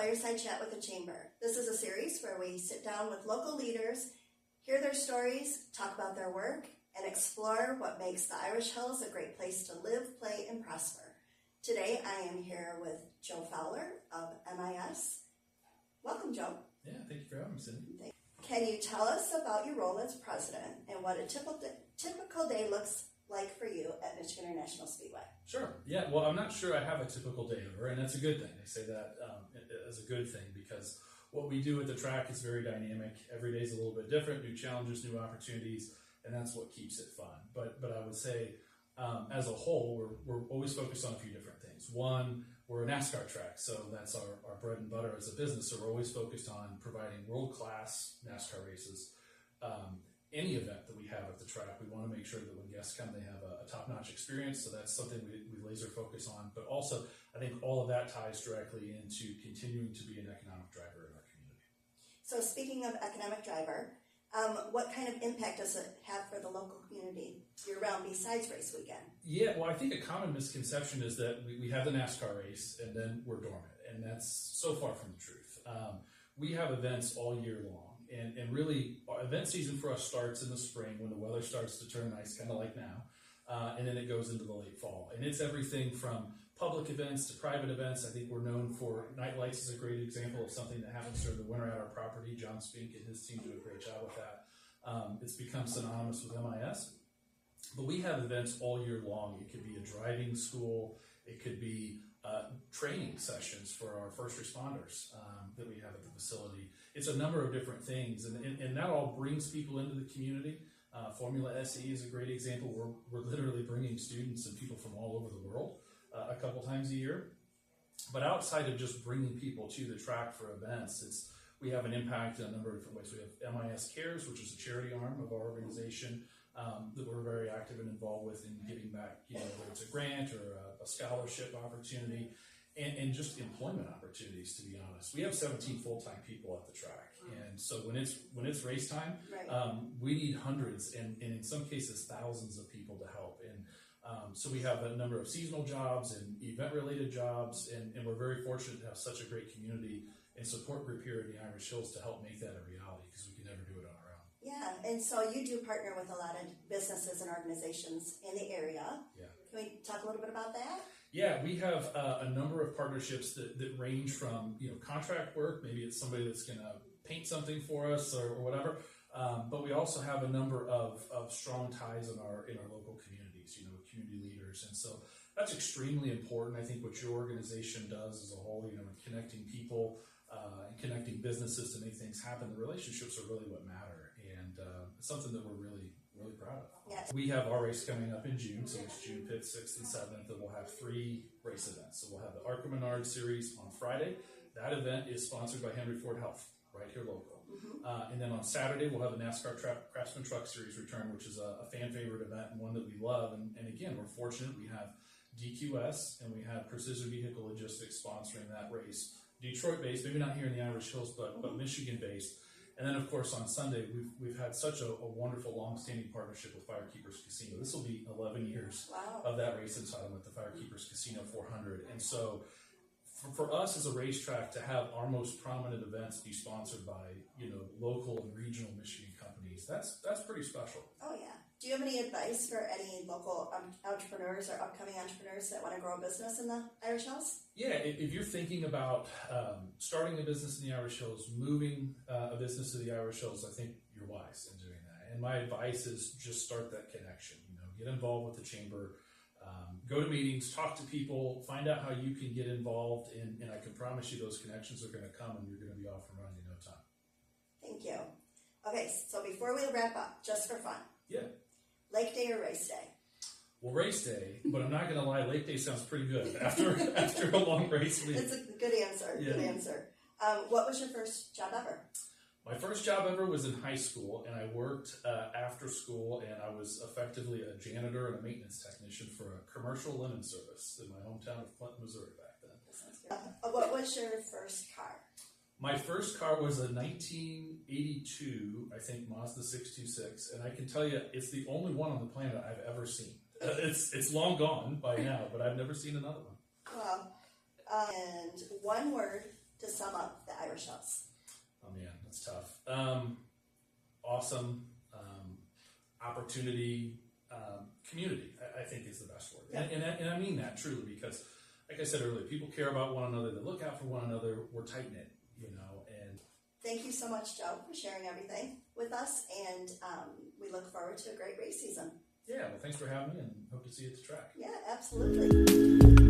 Fireside Chat with the Chamber. This is a series where we sit down with local leaders, hear their stories, talk about their work, and explore what makes the Irish Hills a great place to live, play, and prosper. Today I am here with Joe Fowler of MIS. Welcome, Joe. Yeah, thank you for having me, Cindy. Can you tell us about your role as president and what a typical day looks like for you at Michigan International Speedway? Sure. Yeah, well, I'm not sure I have a typical day ever, and that's a good thing. I say that as a good thing because what we do at the track is very dynamic. Every day is a little bit different, new challenges, new opportunities, and that's what keeps it fun. But I would say, as a whole, we're always focused on a few different things. One, we're a NASCAR track, so that's our bread and butter as a business. So we're always focused on providing world-class NASCAR races. Any event that we have at the track, we want to make sure that when guests come, they have a top-notch experience. So that's something we laser focus on. But also, I think all of that ties directly into continuing to be an economic driver in our community. So speaking of economic driver, what kind of impact does it have for the local community year-round besides race weekend? Yeah, well, I think a common misconception is that we have the NASCAR race and then we're dormant, and that's so far from the truth. We have events all year long, and really, our event season for us starts in the spring when the weather starts to turn nice, kind of like now, and then it goes into the late fall. And it's everything from public events to private events. I think we're known for Night Lights is a great example of something that happens during the winter at our property. John Spink and his team do a great job with that. It's become synonymous with MIS. But we have events all year long. It could be a driving school. It could be training sessions for our first responders that we have at the facility. It's a number of different things, and that all brings people into the community. Formula SE is a great example. We're literally bringing students and people from all over the world a couple times a year. But outside of just bringing people to the track for events, we have an impact in a number of different ways. We have MIS Cares, which is a charity arm of our organization that we're very active and involved with in giving back, whether it's a grant or a scholarship opportunity, and just employment opportunities, to be honest. We have 17 full-time people at the track, and so when it's race time, right. We need hundreds and in some cases thousands of people to help. And so we have a number of seasonal jobs and event-related jobs, and we're very fortunate to have such a great community and support group here in the Irish Hills to help make that a reality, because we can never do it on our own. Yeah, and so you do partner with a lot of businesses and organizations in the area. Yeah. Can we talk a little bit about that? Yeah, we have a number of partnerships that range from contract work. Maybe it's somebody that's going to paint something for us or whatever. But we also have a number of strong ties in our local communities, community leaders. And so that's extremely important. I think what your organization does as a whole, in connecting people and connecting businesses to make things happen, the relationships are really what matter. And it's something that we're really, really proud of. Yes. We have our race coming up in June, so it's June 5th, 6th, and 7th, and we'll have 3 race events. So we'll have the Arca Menard Series on Friday. That event is sponsored by Henry Ford Health, right here local. Mm-hmm. And then on Saturday, we'll have the NASCAR Craftsman Truck Series return, which is a fan favorite event and one that we love. And again, we're fortunate. We have DQS and we have Precision Vehicle Logistics sponsoring that race. Detroit-based, maybe not here in the Irish Hills, but Michigan-based. And then, of course, on Sunday, we've had such a wonderful, long-standing partnership with Firekeepers Casino. This will be 11 years of that race entitlement, the Firekeepers Casino 400. And so for us as a racetrack to have our most prominent events be sponsored by, local and regional Michigan companies, that's pretty special. Oh, yeah. Do you have any advice for any local entrepreneurs or upcoming entrepreneurs that want to grow a business in the Irish Hills? Yeah, if you're thinking about starting a business in the Irish Hills, moving a business to the Irish Hills, I think you're wise in doing that. And my advice is just start that connection. Get involved with the chamber, go to meetings, talk to people, find out how you can get involved, and I can promise you those connections are going to come and you're going to be off and running in no time. Thank you. Okay, so before we wrap up, just for fun. Yeah. Lake Day or race day? Well, race day, but I'm not going to lie, Lake Day sounds pretty good after a long race week. That's a good answer. Yeah. Good answer. What was your first job ever? My first job ever was in high school, and I worked after school, and I was effectively a janitor and a maintenance technician for a commercial linen service in my hometown of Clinton, Missouri back then. That sounds good. What was your first car? My first car was a 1982, I think, Mazda 626, and I can tell you it's the only one on the planet I've ever seen. It's long gone by now, but I've never seen another one. Well, and one word to sum up the Irish Hills? Oh man, that's tough. Awesome, opportunity, community, I think is the best word. Yeah. And I mean that truly, because like I said earlier, people care about one another, they look out for one another, we're tight-knit, and Thank you so much, Joe, for sharing everything with us, and we look forward to a great race season. yeah, well, thanks for having me, and hope to see you at the track. Yeah, absolutely.